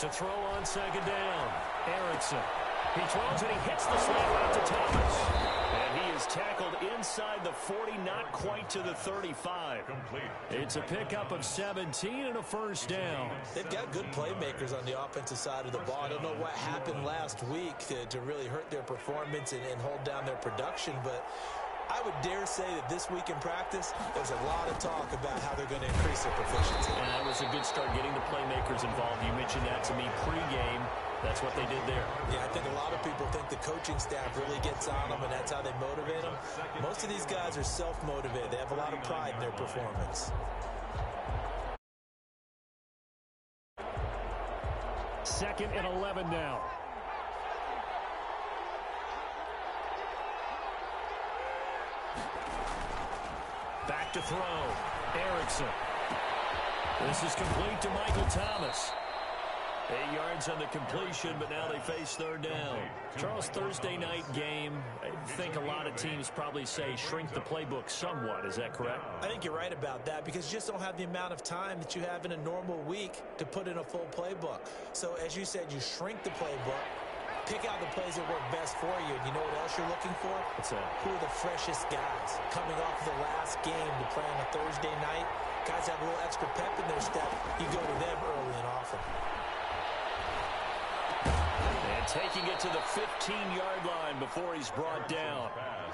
To throw on second down, Erickson. He throws and he hits the slant out to Thomas. And he is tackled inside the 40, not quite to the 35. It's a pickup of 17 and a first down. They've got good playmakers on the offensive side of the ball. I don't know what happened last week to really hurt their performance and hold down their production, but I would dare say that this week in practice, there's a lot of talk about how they're going to increase their proficiency. And that was a good start getting the playmakers involved. You mentioned that to me pregame. That's what they did there. Yeah, I think a lot of people think the coaching staff really gets on them, and that's how they motivate them. Most of these guys are self-motivated. They have a lot of pride in their performance. Second and 11 now. Back to throw. Erickson. This is complete to Michael Thomas. 8 yards on the completion, but now they face third down. Charles, Thursday night game, I think a lot of teams probably say shrink the playbook somewhat. Is that correct? I think you're right about that because you just don't have the amount of time that you have in a normal week to put in a full playbook. So, as you said, you shrink the playbook, pick out the plays that work best for you. And you know what else you're looking for? What's that? Who are the freshest guys coming off the last game to play on a Thursday night? Guys have a little extra pep in their step. You go to them early and often. And taking it to the 15-yard line before he's brought down.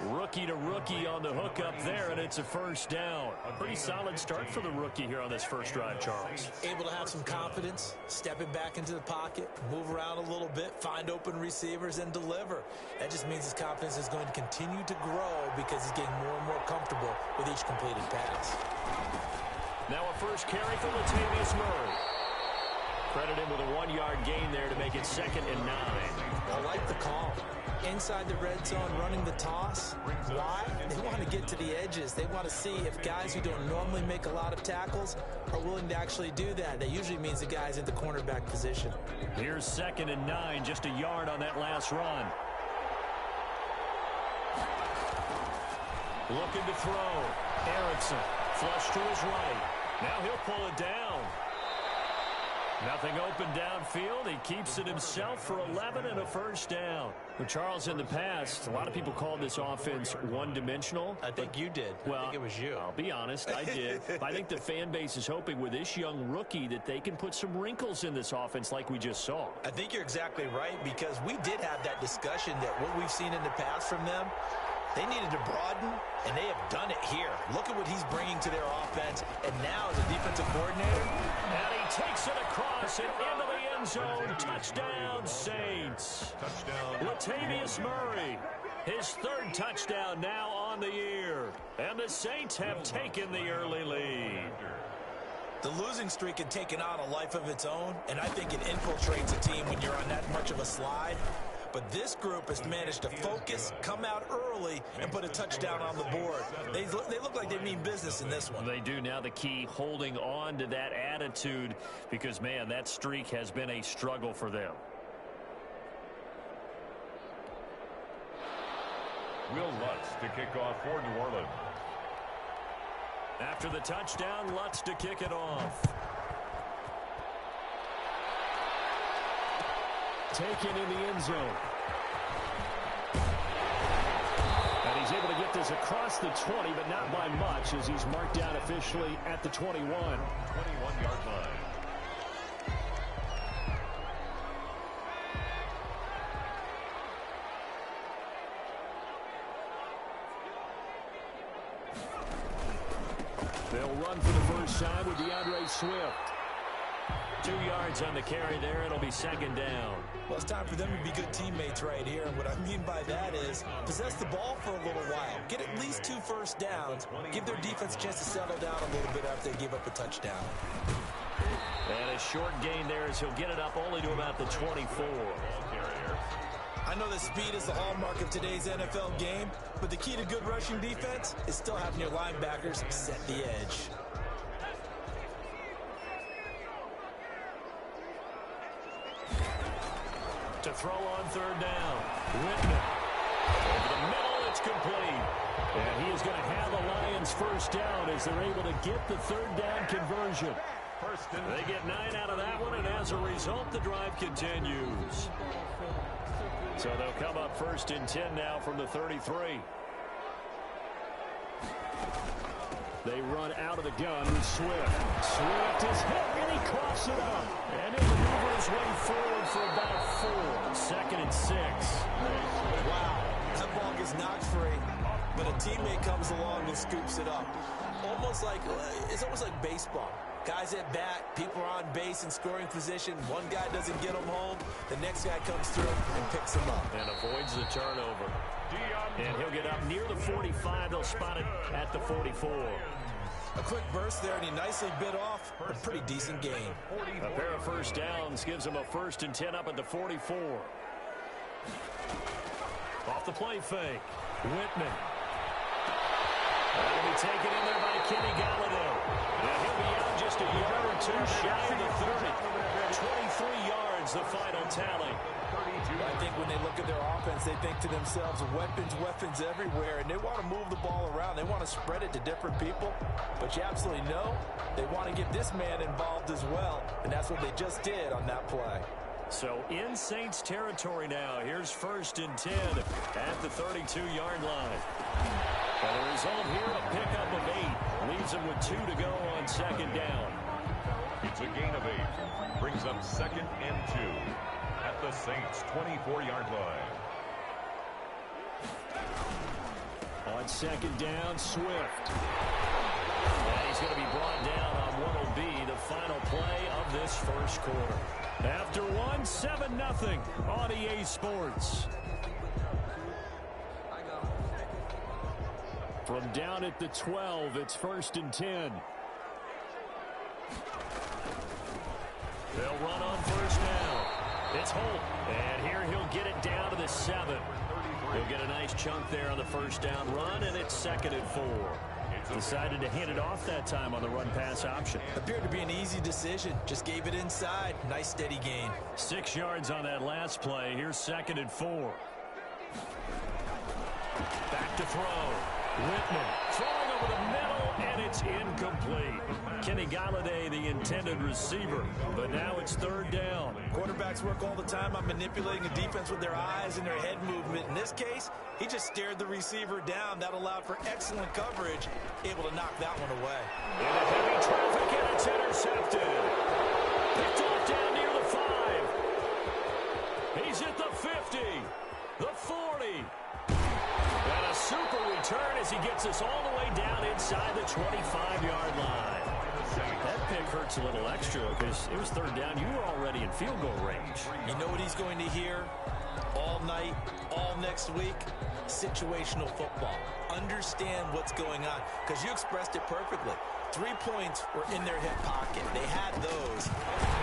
Rookie to rookie on the hook up there, and it's a first down. A pretty solid start for the rookie here on this first drive, Charles. Able to have some confidence, stepping back into the pocket, move around a little bit, find open receivers, and deliver. That just means his confidence is going to continue to grow because he's getting more and more comfortable with each completed pass. Now a first carry for Latavius Murray. Credit him with a 1-yard gain there to make it 2nd and 9. I like the call. Inside the red zone, running the toss. Why? They want to get to the edges. They want to see if guys who don't normally make a lot of tackles are willing to actually do that. That usually means the guy's in the cornerback position. Here's 2nd and 9, just a yard on that last run. Looking to throw. Erickson, flush to his right. Now he'll pull it down. Nothing open downfield. He keeps it himself for 11 and a first down. Well, Charles, in the past, a lot of people called this offense one-dimensional. I think you did. Well, I think it was you. I'll be honest, I did. I think the fan base is hoping with this young rookie that they can put some wrinkles in this offense like we just saw. I think you're exactly right because we did have that discussion that what we've seen in the past from them, they needed to broaden, and they have done it here. Look at what he's bringing to their offense. And now, as a defensive coordinator, and he takes it across and into the end zone. Touchdown, Saints. Latavius Murray, his 3rd touchdown now on the year. And the Saints have taken the early lead. the losing streak had taken on a life of its own, and I think it infiltrates a team when you're on that much of a slide. But this group has managed to focus, come out early, and put a touchdown on the board. They look like they mean business in this one. They do. Now the key, holding on to that attitude, because, man, that streak has been a struggle for them. Will Lutz to kick off for New Orleans. After the touchdown, Lutz to kick it off. Taken in the end zone. And he's able to get this across the 20, but not by much, as he's marked down officially at the 21. 21-yard line. They'll run for the first time with DeAndre Swift. 2 yards on the carry there. It'll be second down. Well, it's time for them to be good teammates right here. And what I mean by that is possess the ball for a little while. Get at least 2 first downs. Give their defense a chance to settle down a little bit after they give up a touchdown. And a short gain there as he'll get it up only to about the 24. I know that speed is the hallmark of today's NFL game, but the key to good rushing defense is still having your linebackers set the edge. To throw on third down. Whitman. Over the middle, it's complete. And he is going to have the Lions first down as they're able to get the third down conversion. They get 9 out of that one, and as a result, the drive continues. So they'll come up 1st and 10 now from the 33. They run out of the gun with Swift. Swift is hit, and he coughs it up. And he'll maneuver his way forward for about 4. 2nd and 6. Wow, that ball gets knocked free, but a teammate comes along and scoops it up. It's almost like baseball. Guys at bat, people are on base in scoring position. One guy doesn't get them home. The next guy comes through and picks him up. And avoids the turnover. And he'll get up near the 45. They'll spot it at the 44. A quick burst there, and he nicely bit off a pretty decent gain. A pair of first downs gives him a 1st and 10 up at the 44. Off the play fake. Whitman. That'll be taken in there by Kenny Galladay. And he'll be out just a yard or 2 shy of the 30. 23 yards, the final tally. I think when they look at their offense, they think to themselves, weapons everywhere, and they want to move the ball around. They want to spread it to different people, but you absolutely know they want to get this man involved as well, and that's what they just did on that play. So in Saints territory now. Here's 1st and 10 at the 32-yard line. And the result here, a pickup of 8. Leaves them with 2 to go on 2nd down. It's a gain of 8. Brings up 2nd and 2 at the Saints' 24-yard line. On 2nd down, Swift. And he's going to be brought down on what will be the final play of this first quarter. After 1, 7-0 on EA Sports. From down at the 12, it's 1st and 10. They'll run on 1st down. It's Holt, and here he'll get it down to the 7. He'll get a nice chunk there on the 1st down run, and it's 2nd and 4. Decided to hand it off that time on the run-pass option. Appeared to be an easy decision. Just gave it inside. Nice steady gain. 6 yards on that last play. Here's 2nd and 4. Back to throw. Whitman throwing over the middle, and it's incomplete. Kenny Galladay, the intended receiver, but now it's 3rd down. Quarterbacks work all the time on manipulating the defense with their eyes and their head movement. In this case, he just stared the receiver down. That allowed for excellent coverage, able to knock that one away. Into heavy traffic, and it's intercepted. Picked off down near the 5. He's at the 50, the 40. And a super return as he gets us all the way down inside the 25-yard line. That pick hurts a little extra because it was 3rd down. You were already in field goal range. You know what he's going to hear all night, all next week? Situational football. Understand what's going on, because you expressed it perfectly. 3 points were in their hip pocket. They had those.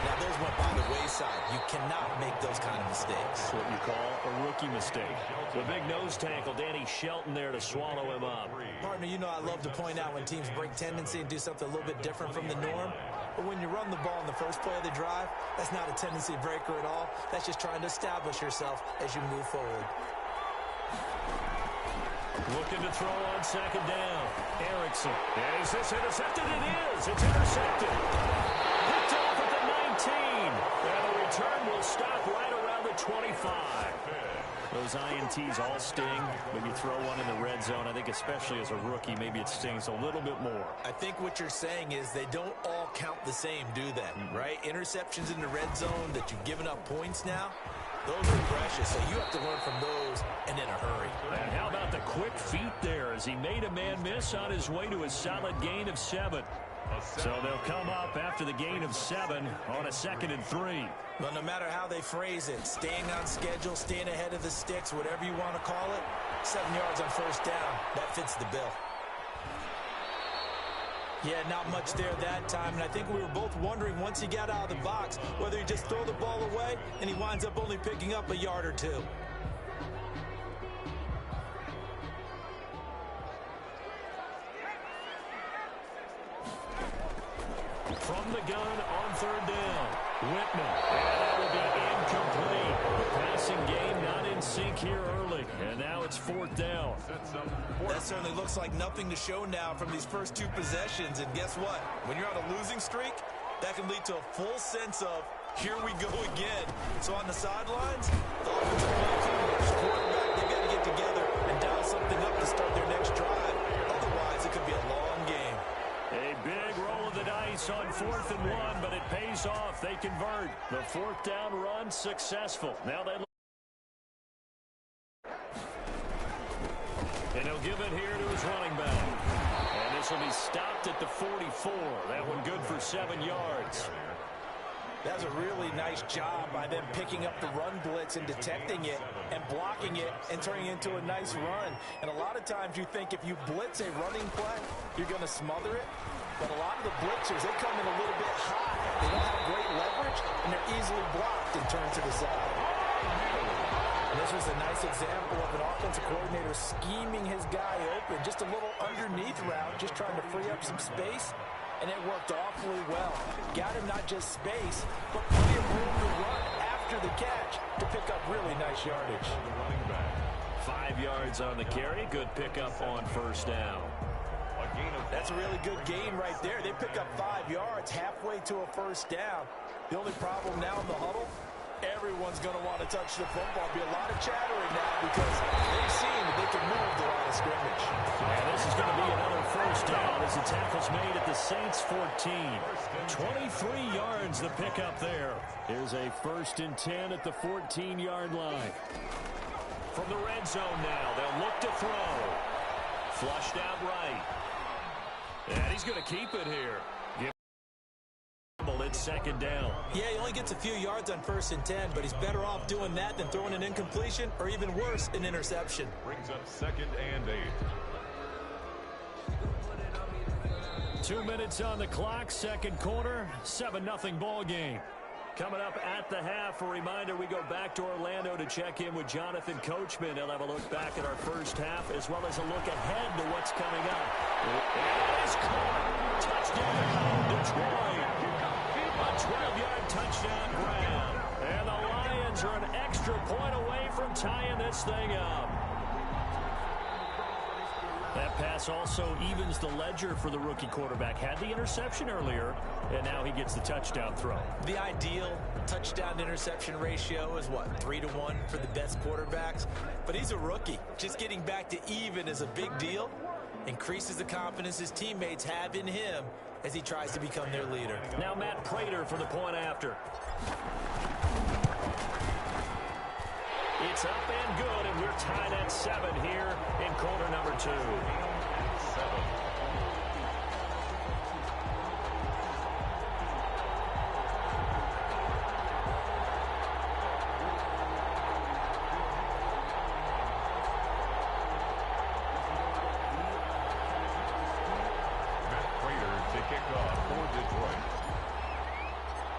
Now, those went by the wayside. You cannot make those kind of mistakes. That's what you call a rookie mistake. The big nose tackle, Danny Shelton there to swallow him up. Partner, you know I love to point out when teams break tendency and do something a little bit different from the norm. But when you run the ball in the first play of the drive, that's not a tendency breaker at all. That's just trying to establish yourself as you move forward. Looking to throw on 2nd down. Erickson. Is this intercepted? It is. It's intercepted. Picked off at the 19. And the return will stop right around the 25. Those INTs all sting, but you throw one in the red zone. I think especially as a rookie, maybe it stings a little bit more. I think what you're saying is they don't all count the same, do they? Right? Interceptions in the red zone that you've given up points now, those are precious, so you have to learn from those and in a hurry. And how about the quick feet there as he made a man miss on his way to a solid gain of 7. So they'll come up after the gain of 7 on a 2nd and 3. Well, no matter how they phrase it, staying on schedule, staying ahead of the sticks, whatever you want to call it, 7 yards on 1st down, that fits the bill. Yeah, not much there that time, and I think we were both wondering once he got out of the box whether he'd just throw the ball away and he winds up only picking up a yard or 2. From the gun on 3rd down, Whitman, and that will be incomplete. The passing game not in sync here early, and now it's 4th down. That certainly looks like nothing to show now from these first 2 possessions, and guess what? When you're on a losing streak, that can lead to a full sense of, here we go again. So on the sidelines, the offensive play calls, quarterback, they got to get together and dial something up to start their next drive. Otherwise, it could be a long game. A big roll of the dice on 4th and 1, but it pays off. They convert. The 4th down run successful. Now they look. And he'll give it here to his running back. And this will be stopped at the 44. That one good for 7 yards. That was a really nice job by them picking up the run blitz and detecting it and blocking it and turning it into a nice run. And a lot of times you think if you blitz a running play, you're going to smother it. But a lot of the blitzers, they come in a little bit high. They don't have great leverage, and they're easily blocked and turned to the side. And this was a nice example of an offensive coordinator scheming his guy open. Just a little underneath route, just trying to free up some space. And it worked awfully well. Got him not just space, but plenty of room to run after the catch to pick up really nice yardage. 5 yards on the carry. Good pickup on 1st down. That's a really good gain right there. They pick up 5 yards halfway to a 1st down. The only problem now in the huddle, everyone's going to want to touch the football. Be a lot of chattering now because they've seen that they can move the line of scrimmage. And this is going to be another 1st down as the tackle's made at the Saints 14. 23 yards the pickup there. Here's a 1st and 10 at the 14-yard line. From the red zone now, they'll look to throw. Flushed out right. And he's going to keep it here. It's 2nd down. Yeah, he only gets a few yards on 1st and 10, but he's better off doing that than throwing an incompletion or even worse, an interception. Brings up 2nd and 8. 2 minutes on the clock, 2nd quarter, 7-0 ball game. Coming up at the half, a reminder, we go back to Orlando to check in with Jonathan Coachman. He'll have a look back at our 1st half as well as a look ahead to what's coming up. It is caught. Touchdown, Detroit. A 12-yard touchdown grab. And the Lions are an extra point away from tying this thing up. That pass also evens the ledger for the rookie quarterback. Had the interception earlier, and now he gets the touchdown throw. The ideal touchdown-interception ratio is, what, 3-to-1 for the best quarterbacks? But he's a rookie. Just getting back to even is a big deal. Increases the confidence his teammates have in him as he tries to become their leader. Now Matt Prater for the point after. It's up and good, and we're tied at 7 here in quarter number 2. 7.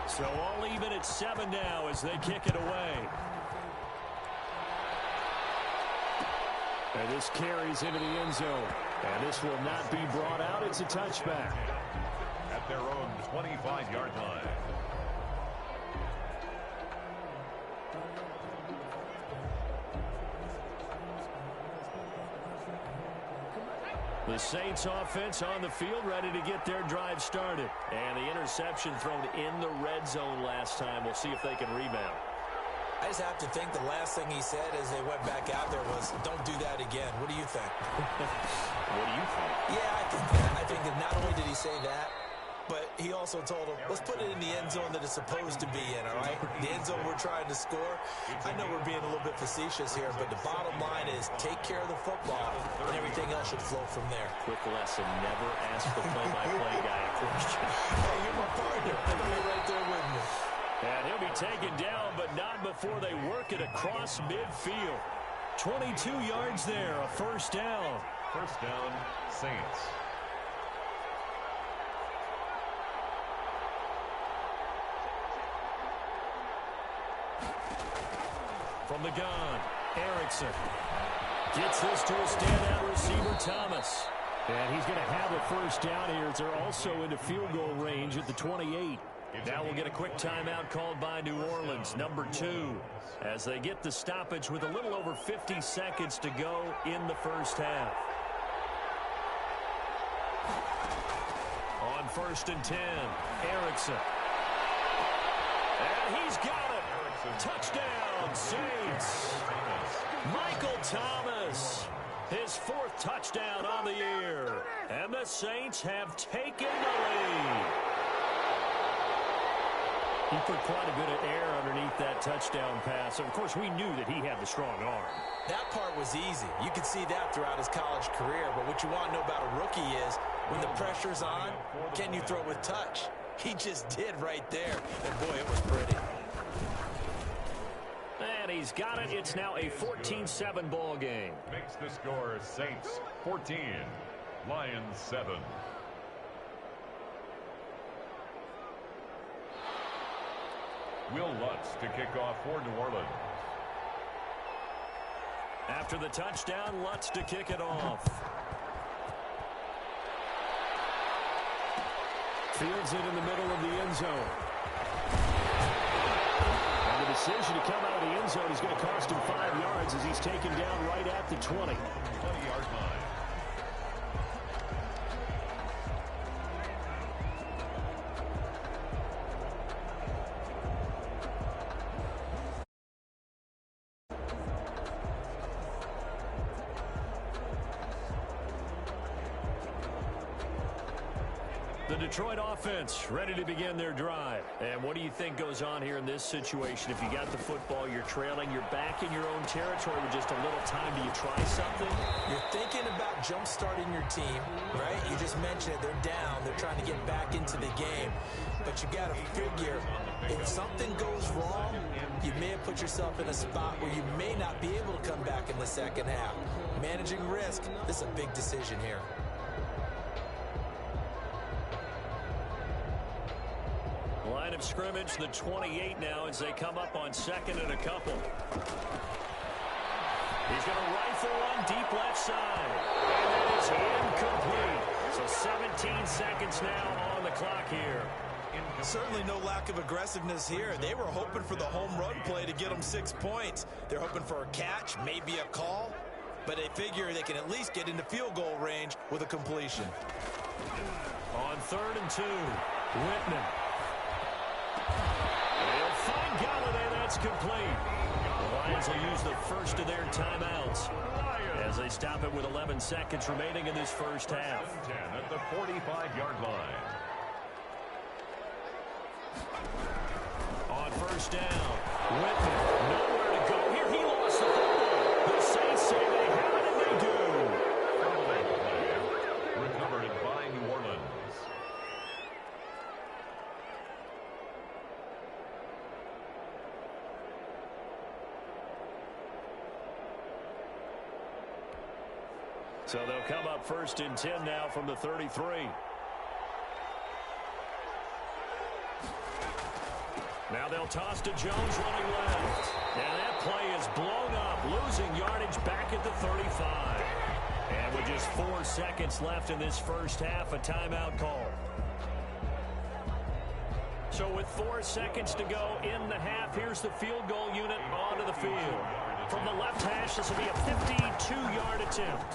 So all even at 7 now as they kick it away. And this carries into the end zone. And this will not be brought out. It's a touchback. At their own 25-yard line. The Saints offense on the field ready to get their drive started. And the interception thrown in the red zone last time. We'll see if they can rebound. I just have to think the last thing he said as they went back out there was, don't do that again. What do you think? What do you think? Yeah, I think that. I think that not only did he say that, but he also told him, let's put it in the end zone that it's supposed to be in, all right? The end zone we're trying to score. I know we're being a little bit facetious here, but the bottom line is take care of the football, and everything else should flow from there. Quick lesson, never ask the play-by-play guy a question. Hey, you're my partner. I'm right there with me. And he'll be taken down, but not before they work it across midfield. 22 yards there, a 1st down. 1st down, Saints. From the gun, Erickson gets this to a standout receiver, Thomas. And he's going to have a 1st down here. They're also into field goal range at the 28. Now we'll get a quick timeout called by New Orleans, number 2, as they get the stoppage with a little over 50 seconds to go in the 1st half. On 1st and 10, Erickson And he's got it. Touchdown, Saints. Michael Thomas, his 4th touchdown on the year. And the Saints have taken the lead. He put quite a bit of air underneath that touchdown pass. Of course, we knew that he had the strong arm. That part was easy. You could see that throughout his college career. But what you want to know about a rookie is when the pressure's on, can you throw with touch? He just did right there. And, boy, it was pretty. And he's got it. It's now a 14-7 ball game. Makes the score Saints 14, Lions 7. Will Lutz to kick off for New Orleans. After the touchdown, Lutz to kick it off. Fields it in the middle of the end zone. And the decision to come out of the end zone is going to cost him 5 yards as he's taken down right at the 20. 20-yard line. The Detroit offense ready to begin their drive. And what do you think goes on here in this situation? If you got the football, you're trailing, you're back in your own territory with just a little time. Do you try something? You're thinking about jump-starting your team, right? You just mentioned it. They're down. They're trying to get back into the game. But you got to figure, if something goes wrong, you may have put yourself in a spot where you may not be able to come back in the second half. Managing risk, this is a big decision here. Line of scrimmage, the 28 now as they come up on 2nd and a couple. He's going to rifle one deep left side. And that is incomplete. So 17 seconds now on the clock here. Certainly no lack of aggressiveness here. They were hoping for the home run play to get them 6 points. They're hoping for a catch, maybe a call. But they figure they can at least get into field goal range with a completion. On 3rd and 2, Whitman. They'll find Galladay. That's complete. The Lions will use the first of their timeouts as they stop it with 11 seconds remaining in this first half. 10 at the 45-yard line. On 1st down, Whitman, nowhere to go. Here he lost the football. The Saints say they have it, and they do. Recovered by New Orleans. So they'll come up 1st and 10 now from the 33. Now they'll toss to Jones running left. And that play is blown up, losing yardage back at the 35. And with just 4 seconds left in this first half, a timeout call. So with 4 seconds to go in the half, here's the field goal unit onto the field. From the left hash, this will be a 52-yard attempt.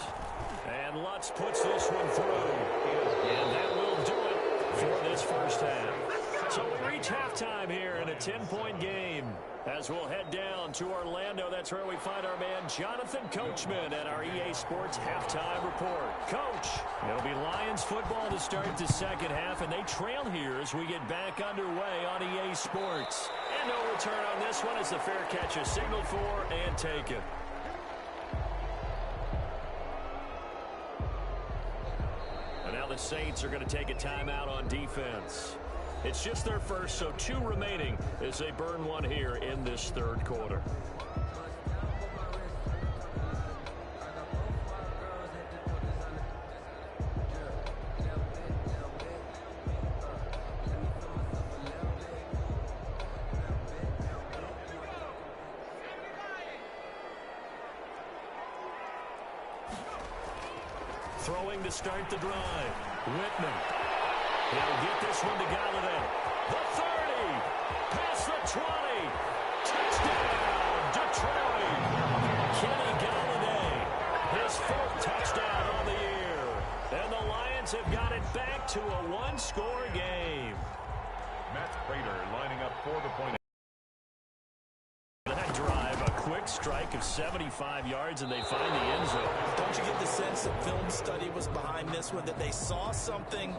And Lutz puts this one through. And that will do it for this first half. So we reach halftime here in a 10-point game. As we'll head down to Orlando, that's where we find our man Jonathan Coachman at our EA Sports Halftime Report. Coach, it'll be Lions football to start the second half, and they trail here as we get back underway on EA Sports. And no return on this one as the fair catch is signaled for and taken. And now the Saints are going to take a timeout on defense. It's just their first, so 2 remaining as they burn one here in this 3rd quarter. Throwing to start the drive. Whitman. He'll get this one to Galladay. The 30. Past the 20. Touchdown, Detroit. Kenny Galladay. His 4th touchdown on the year. And the Lions have got it back to a 1-score game. Matt Prater lining up for the point. quick strike of 75 yards, and they find the end zone. Don't you get the sense that film study was behind this one, that they saw something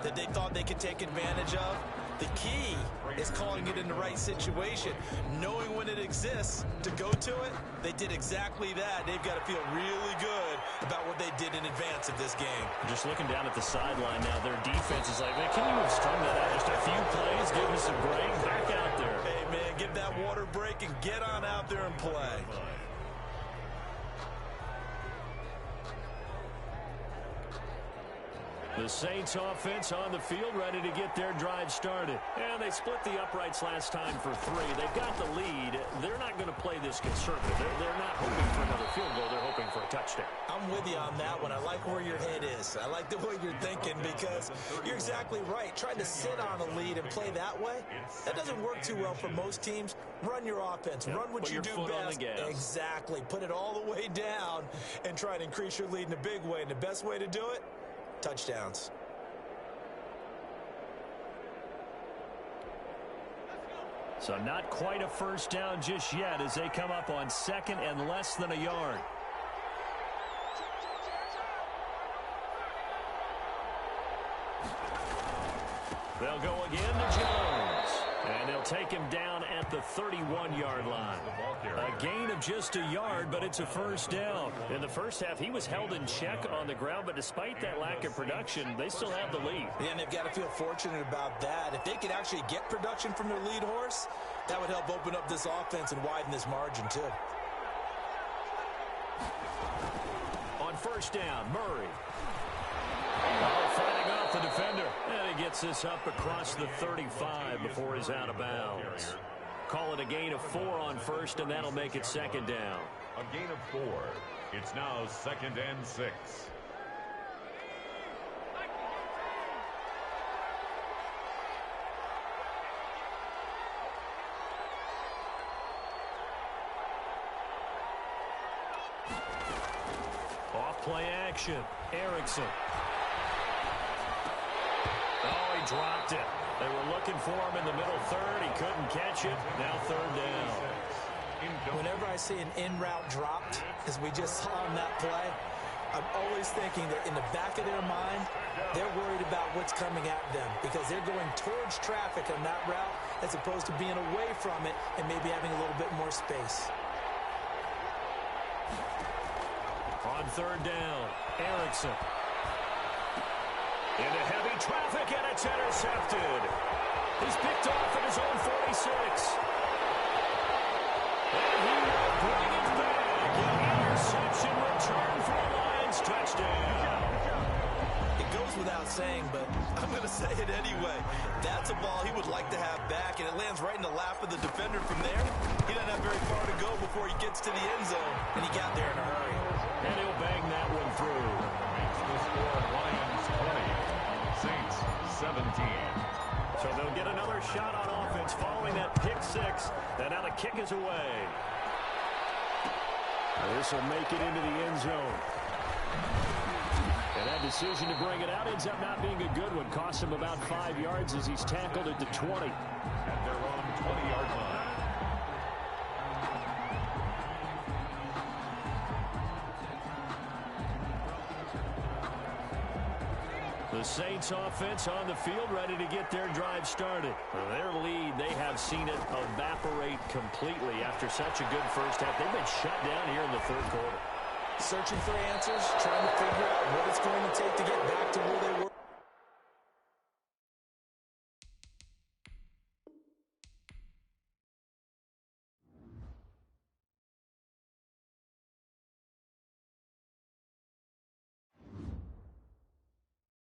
that they thought they could take advantage of? The key is calling it in the right situation, knowing when it exists to go to it. They did exactly that. They've got to feel really good about what they did in advance of this game. Just looking down at the sideline now, their defense is like, man, can you have strung that out? Just a few plays, give us a break, back out there. Hey, man, give that water break and get on out there and play. The Saints offense on the field, ready to get their drive started. And they split the uprights last time for 3. They've got the lead. They're not going to play this conservative. They're not hoping for another field goal. They're hoping for a touchdown. I'm with you on that one. I like where your head is. I like the way you're thinking, because you're exactly right. Trying to sit on a lead and play that way, that doesn't work too well for most teams. Run your offense. Yep. Run what Put you your do foot on best. the gas. Exactly. Put it all the way down and try to increase your lead in a big way. And the best way to do it, touchdowns. So not quite a first down just yet as they come up on 2nd and less than a yard. They'll go again to Jones. And they'll take him down at the 31-yard line. A gain of just a yard, but it's a first down. In the first half, he was held in check on the ground, but despite that lack of production, they still have the lead. Yeah, and they've got to feel fortunate about that. If they could actually get production from their lead horse, that would help open up this offense and widen this margin, too. On first down, Murray. Fighting off the defender. And he gets this up across the 35 before he's out of bounds. Call it a gain of 4 on first, and that'll make it 2nd down. A gain of 4. It's now 2nd and 6. Off play action. Erickson. Oh, he dropped it. They were looking for him in the middle third. He couldn't catch it. Now 3rd down. Whenever I see an in-route dropped, as we just saw on that play, I'm always thinking that in the back of their mind, they're worried about what's coming at them, because they're going towards traffic on that route as opposed to being away from it and maybe having a little bit more space. On 3rd down, Erickson. Into heavy traffic, and it's intercepted. He's picked off at his own 46. And he will bring it back. An interception return for a Lions touchdown. It goes without saying, but I'm going to say it anyway. That's a ball he would like to have back, and it lands right in the lap of the defender from there. He doesn't have very far to go before he gets to the end zone, and he got there in a hurry. And he'll bang that one through. Makes the score Lions 20, Saints 17. So they'll get another shot on offense following that pick 6. And now the kick is away. This will make it into the end zone. And that decision to bring it out ends up not being a good one. Costs him about 5 yards as he's tackled at the 20. At their own 20-yard line. The Saints offense on the field ready to get their drive started. Their lead, they have seen it evaporate completely after such a good first half. They've been shut down here in the 3rd quarter. Searching for answers, trying to figure out what it's going to take to get back to where they were.